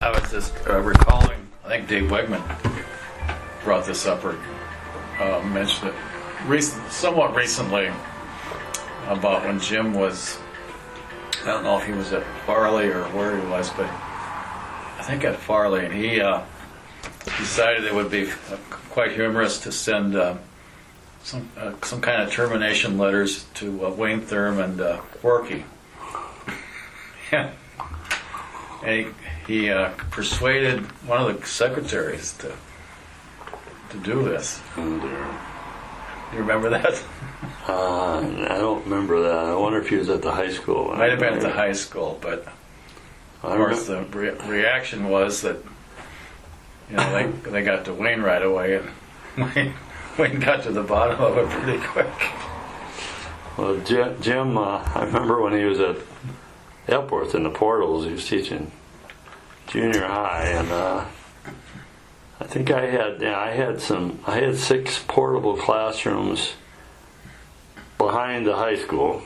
I was just recalling, I think Dave Wegman brought this up or mentioned it somewhat recently about when Jim was, I don't know if he was at Farley or where he was, but I think at Farley, and he decided it would be quite humorous to send some kind of termination letters to Wayne Thurm and Forky. Yeah. And he persuaded one of the secretaries to do this. Oh dear. You remember that? I don't remember that. I wonder if he was at the high school. Might have been at the high school, but of course the reaction was that they got to Wayne right away, and Wayne got to the bottom of it pretty quick. Well, Jim, I remember when he was at Epworth in the Portals, he was teaching junior high, and I think I had 6 portable classrooms behind the high school.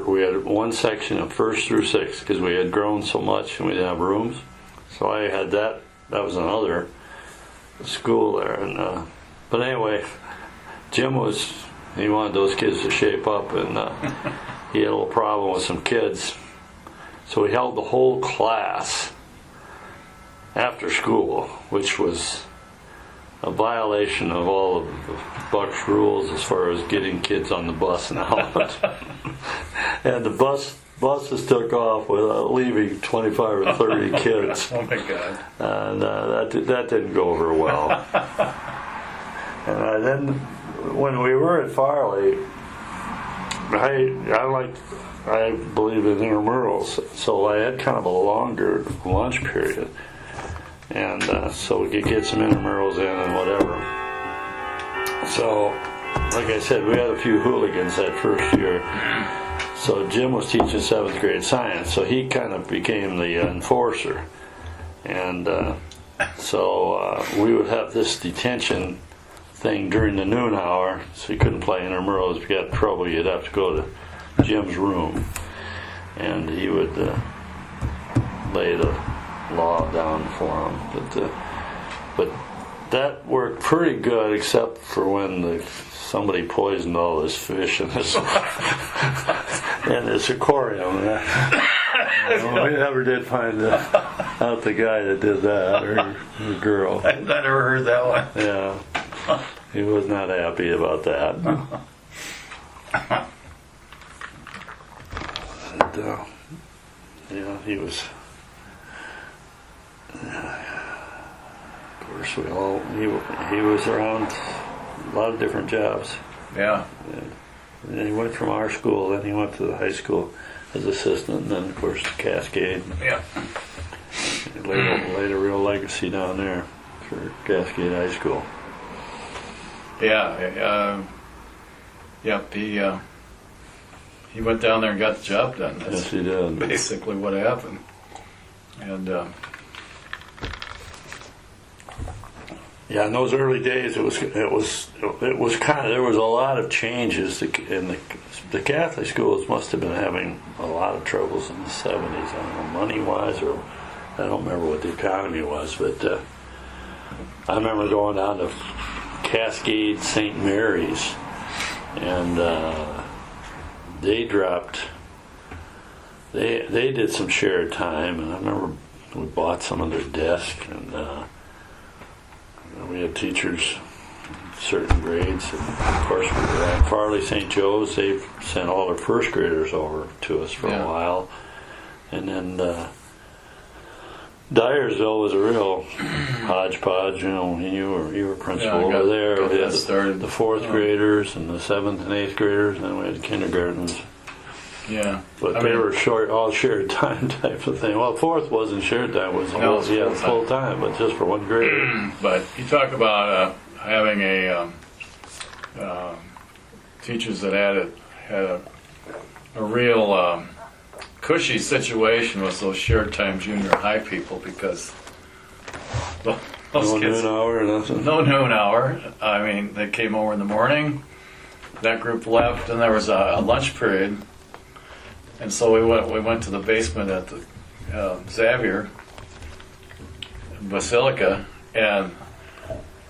We had one section of 1st through 6th because we had grown so much and we didn't have rooms. So I had that. That was another school there, and but anyway, Jim he wanted those kids to shape up, and he had a little problem with some kids, so he held the whole class after school, which was a violation of all of the Buck's rules as far as getting kids on the bus and out. And the buses took off without leaving 25 or 30 kids. Oh my God! And that didn't go over well. And then when we were at Farley, I believe in intramurals, so I had kind of a longer lunch period, and so we could get some intramurals in and whatever. So, like I said, we had a few hooligans that first year. So Jim was teaching 7th grade science, so he kind of became the enforcer, and so we would have this detention thing during the noon hour, so you couldn't play intramurals. If you got in trouble, you'd have to go to Jim's room, and he would lay the law down for him. But that worked pretty good, except for when somebody poisoned all this fish in this in this aquarium. We never did find out the guy that did that, or the girl. I never heard that one. Yeah. He was not happy about that. And, he was. Of course, he was around a lot of different jobs. Yeah. And he went from our school, then he went to the high school as assistant, and then of course Cascade. Yeah. He laid a real legacy down there for Cascade High School. Yeah, yep. He went down there and got the job done. That's yes, he did. Basically, what happened. And yeah, in those early days, it was kind of, there was a lot of changes in the Catholic schools. Must have been having a lot of troubles in the 70s. I don't know, money wise, or I don't remember what the economy was, but I remember going down to Cascade St. Mary's, and they did some shared time, and I remember we bought some of their desks, and we had teachers certain grades, and of course we were at Farley St. Joe's. They sent all their first graders over to us for a while, and then Dyersville was a real hodgepodge. You were principal over there. We had the 4th graders and the 7th and 8th graders, and then we had kindergartens. Yeah, but they were all shared time type of thing. Well, 4th wasn't shared time; it was full time, but just for one grade. But you talk about having a teachers that had a real cushy situation with those shared time junior high people, because those no kids, noon hour or nothing. No noon hour. I mean, they came over in the morning. That group left, and there was a lunch period. And so we went to the basement at the Xavier, Basilica, and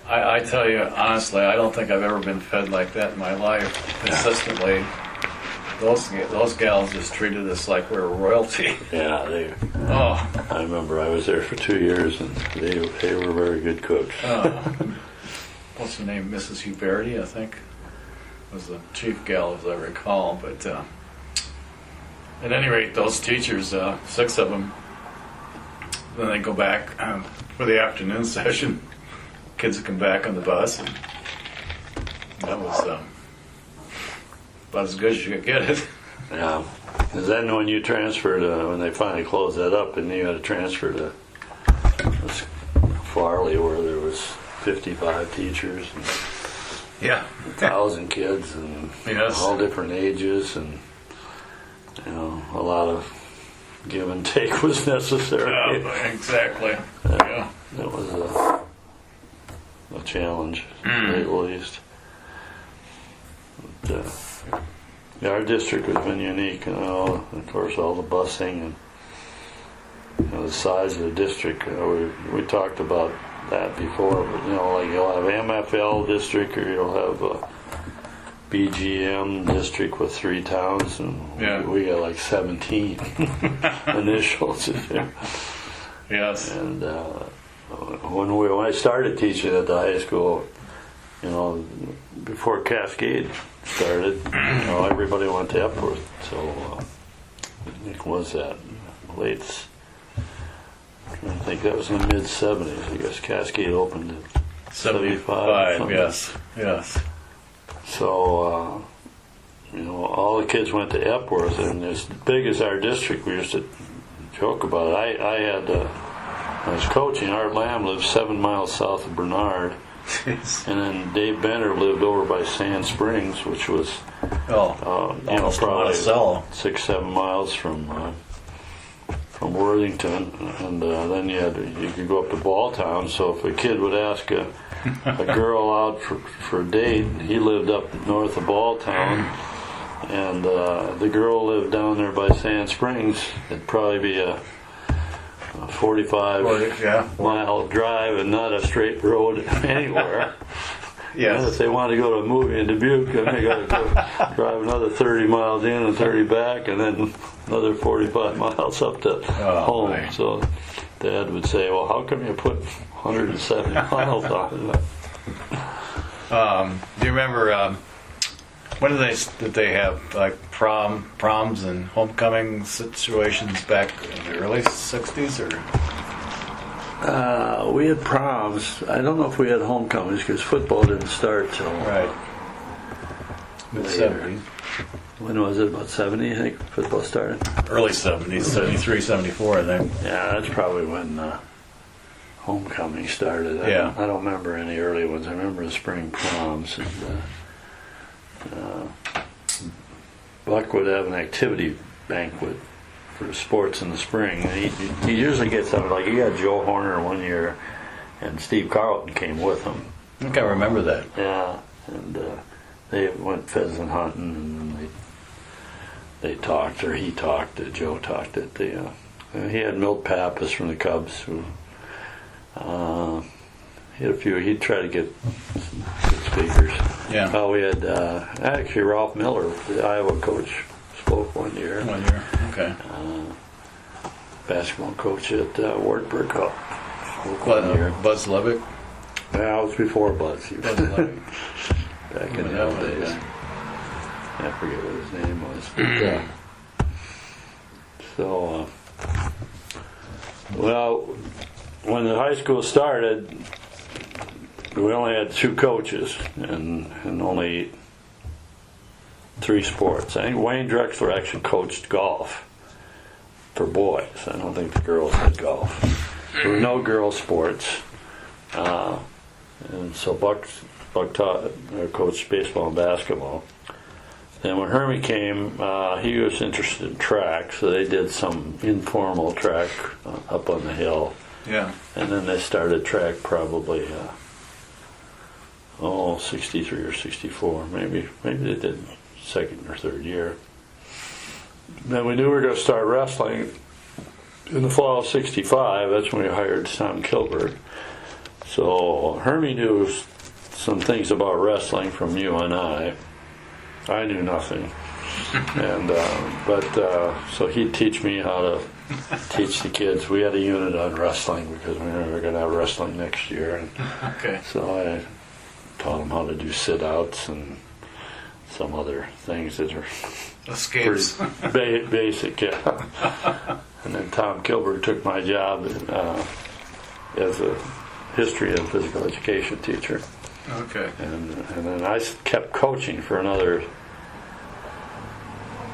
I tell you honestly, I don't think I've ever been fed like that in my life consistently. Those gals just treated us like we were royalty. Yeah, I remember I was there for 2 years, and they were very good cooks. What's her name? Mrs. Huberti, I think, was the chief gal, as I recall. But at any rate, those teachers, 6 of them, then they go back for the afternoon session. Kids would come back on the bus, and that was about as good as you could get it. Yeah. Because then when you transferred, when they finally closed that up, and you had to transfer to Farley, where there was 55 teachers and Yeah. 1,000 kids, and Yes. all different ages, and a lot of give and take was necessary. Yeah, exactly. Yeah. It was a challenge, to say the least. But, our district has been unique, of course, all the busing and the size of the district. We talked about that before, but like you'll have MFL district, or you'll have a BGM district with 3 towns, and we got like 17 initials. Yes. And when I started teaching at the high school, before Cascade started, everybody went to Epworth. So it was that late. I think that was in the mid '70s. I guess Cascade opened in 75. Yes. So all the kids went to Epworth, and as big as our district, we used to joke about it. I was coaching. Art Lamb lived 7 miles south of Bernard. And then Dave Benner lived over by Sand Springs, which was probably 6-7 miles from Worthington, and then you could go up to Balltown. So if a kid would ask a girl out for a date, he lived up north of Balltown, and the girl lived down there by Sand Springs. It'd probably be a 45-mile drive and not a straight road anywhere. Yes. And if they want to go to a movie in Dubuque, then they got to drive another 30 miles in and 30 back, and then another 45 miles up to home. My. So Dad would say, "Well, how come you put 170 miles on it?" Do you remember when did they have like proms and homecoming situations back in the early '60s, or? We had proms. I don't know if we had homecomings because football didn't start till Mid '70s. When was it? About 70, I think football started. Early '70s, '73, '74, I think. Yeah, that's probably when homecoming started. I don't remember any early ones. I remember the spring proms. And, Buck would have an activity banquet for sports in the spring. And he usually gets something like he got Joe Horner one year, and Steve Carlton came with him. I think I remember that. Yeah, and they went pheasant hunting, and they talked, or he talked. Joe talked at the. He had Milt Pappas from the Cubs, who he had a few. He'd try to get some good speakers. Yeah. Oh, we had actually Ralph Miller, the Iowa coach, spoke one year. Okay. Basketball coach at Wartburg spoke one year. Buzz Levitt. Yeah, it was before Buzz. Buzz Levitt. Back in the old days. I forget what his name was. But, well, when the high school started, we only had 2 coaches and only 3 sports. I think Wayne Drexler actually coached golf for boys. I don't think the girls had golf. There were no girls' sports. And so Buck taught, coached baseball and basketball. And when Hermie came, he was interested in track, so they did some informal track up on the hill. Yeah. And then they started track probably, 63 or 64. Maybe they did second or third year. Then we knew we were going to start wrestling, in the fall of '65, that's when we hired Tom Kilberg. So Hermie knew some things about wrestling from you and I. I knew nothing. And so he'd teach me how to teach the kids. We had a unit on wrestling because we were going to have wrestling next year. And Okay. so I taught them how to do sit-outs and some other things that are Escapes. pretty basic. Yeah. And then Tom Kilberg took my job as a history and physical education teacher. Okay. And then I kept coaching for another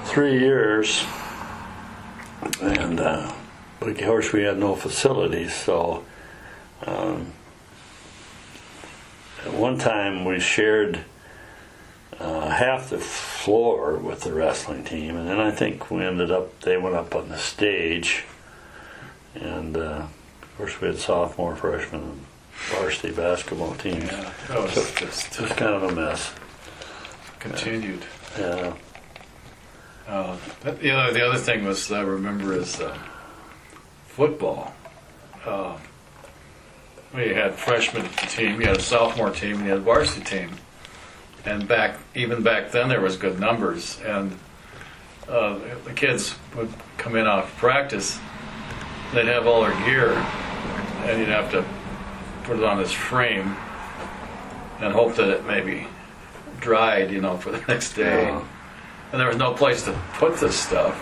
3 years, and of course we had no facilities, so at one time we shared half the floor with the wrestling team, and then I think they went up on the stage, and of course we had sophomore, freshman, and varsity basketball teams. Yeah, that was just kind of a mess. continued. Yeah. The other thing was I remember is football. We had freshman team, you had a sophomore team, you had a varsity team, and even back then there was good numbers. And the kids would come in off practice, they'd have all their gear, and you'd have to put it on this frame and hope that it maybe dried, for the next day. Yeah. And there was no place to put this stuff.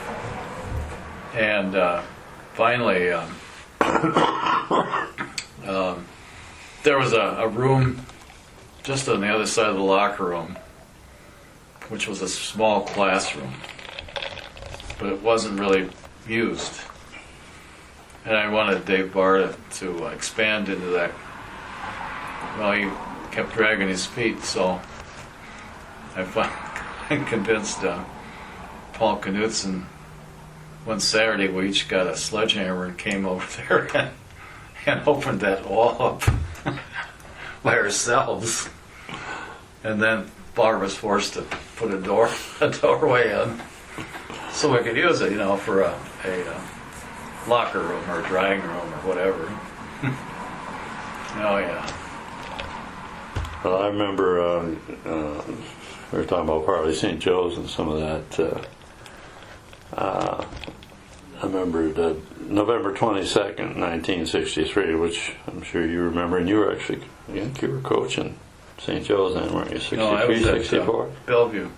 And finally, there was a room just on the other side of the locker room, which was a small classroom, but it wasn't really used. And I wanted Dave Barr to expand into that. Well, he kept dragging his feet, so I finally convinced Paul Knutson. One Saturday we each got a sledgehammer and came over there and opened that wall up by ourselves. And then Barr was forced to put a doorway in so we could use it, for a locker room or a drying room or whatever. Oh yeah. Well, I remember we were talking about Parley St. Joe's and some of that. I remember November 22nd, 1963, which I'm sure you remember, and you were actually, I think you were coaching St. Joe's then, weren't you? 63, No, I was 64? at Bellevue.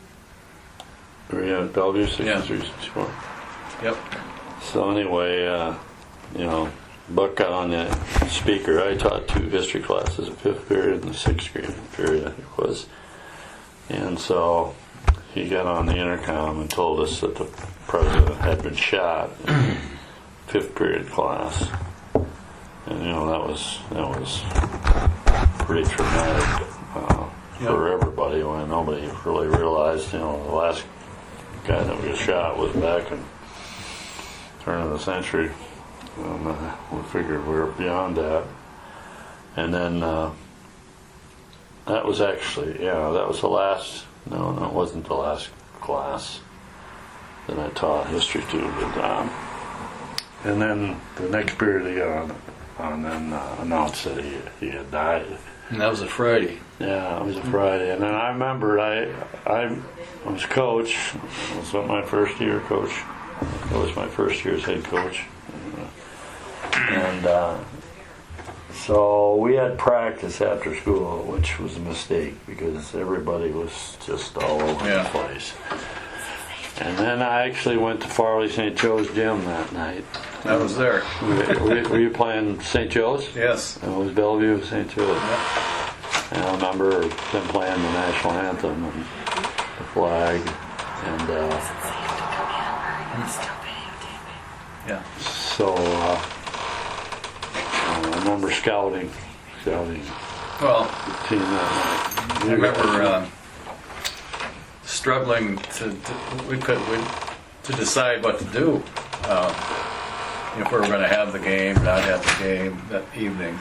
Were you at Bellevue, 63, Yeah. 64? Yep. So anyway, Buck got on the speaker. I taught 2 history classes, the 5th period and the 6th grade period, I think it was. And so he got on the intercom and told us that the president had been shot in the 5th period class. And that was pretty traumatic for everybody when nobody really realized, the last guy that was shot was back in the turn of the century. We figured we were beyond that. And then that was actually, that was the last, no, it wasn't the last class that I taught history to. But, and then the next period he got on then announced that he had died. And that was a Friday. Yeah, it was a Friday. And then I remember I was coach. It was my first year coach. It was my first year as head coach. And so we had practice after school, which was a mistake because everybody was just all over the place. And then I actually went to Farley St. Joe's gym that night. I was there. Were you playing St. Joe's? Yes. It was Bellevue, St. Joe's. Yep. And I remember them playing the national anthem and the flag. And Yeah. so I remember scouting Well, the team that night. I remember struggling to decide what to do. If we were going to have the game, not have the game that evening.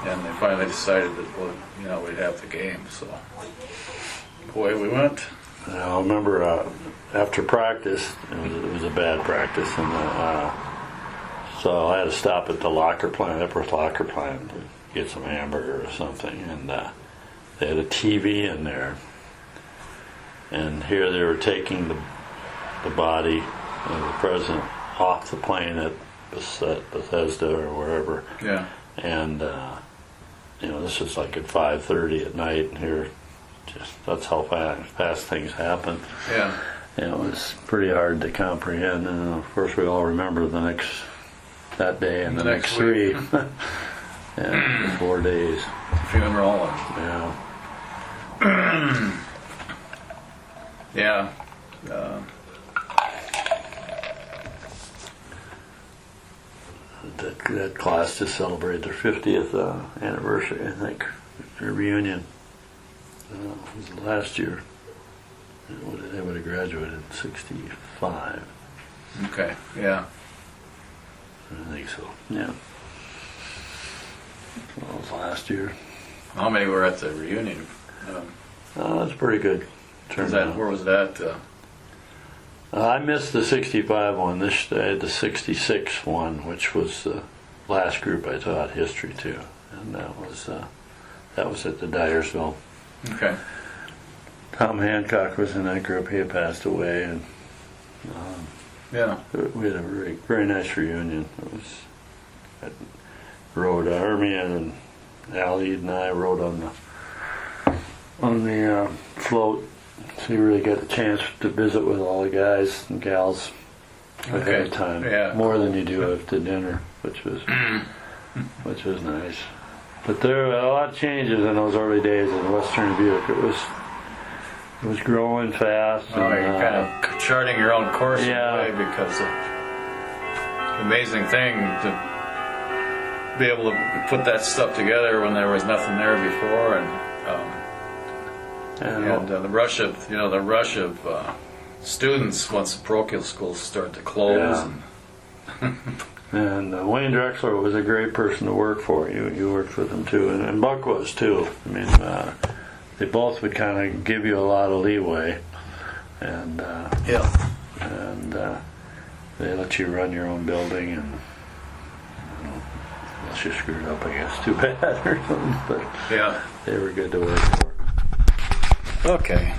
And they finally decided that, we'd have the game. So away we went. I remember after practice, it was a bad practice, and So I had to stop at the locker plant, Epworth locker plant, to get some hamburger or something, and they had a TV in there. And here they were taking the body of the president off the plane at Bethesda or wherever. Yeah. And this is like at 5:30 at night, and here, that's how fast things happen. Yeah. It was pretty hard to comprehend, and of course we all remember that day and the next three. Yeah, 4 days. Funeral. Yeah. Yeah. That class just celebrated their 50th anniversary, I think, their reunion. It was last year. They would have graduated in 65. Okay. Yeah. I think so. Yeah. Well, it was last year. How many were at the reunion? That's pretty good. Where was that? I missed the 65 one. I had the 66 one, which was the last group I taught history to, and that was at the Dyersville. Okay. Tom Hancock was in that group. He had passed away, and Yeah. we had a very, very nice reunion. It was rode Army, and Allie and I rode on the float. So you really got a chance to visit with all the guys and gals ahead of time. Yeah. More than you do after dinner, which was nice. But there were a lot of changes in those early days in Western Dubuque. It was growing fast. Oh, and, you're kind of charting your own course Yeah. in a way, because amazing thing to be able to put that stuff together when there was nothing there before, and the rush of students once the parochial schools started to close. Yeah. And Wayne Drexler was a great person to work for. You worked with him too, and Buck was too. I mean, they both would kind of give you a lot of leeway, and they let you run your own building, and unless you screwed up, I guess, too bad or something. But Yeah. they were good to work for. Okay.